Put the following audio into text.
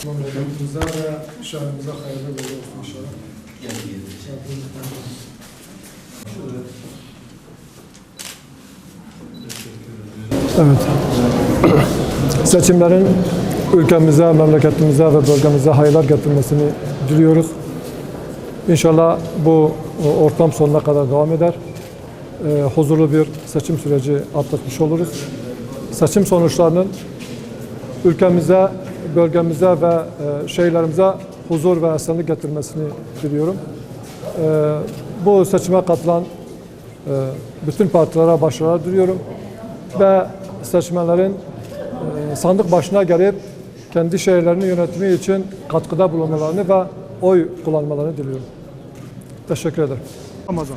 Memleketimize ve şehrimize hayırlı uğurlu olsun inşallah. Evet. Seçimlerin ülkemize, memleketimize ve bölgemize hayırlar getirmesini diliyoruz. İnşallah bu ortam sonuna kadar devam eder. Huzurlu bir seçim süreci atlatmış oluruz. Seçim sonuçlarının ülkemize, bölgemize ve şehirlerimize huzur ve esenlik getirmesini diliyorum. Bu seçime katılan bütün partilere başarılar diliyorum ve seçmenlerin sandık başına gelip kendi şehirlerini yönetimi için katkıda bulunmalarını ve oy kullanmalarını diliyorum. Teşekkür ederim. Ramazan.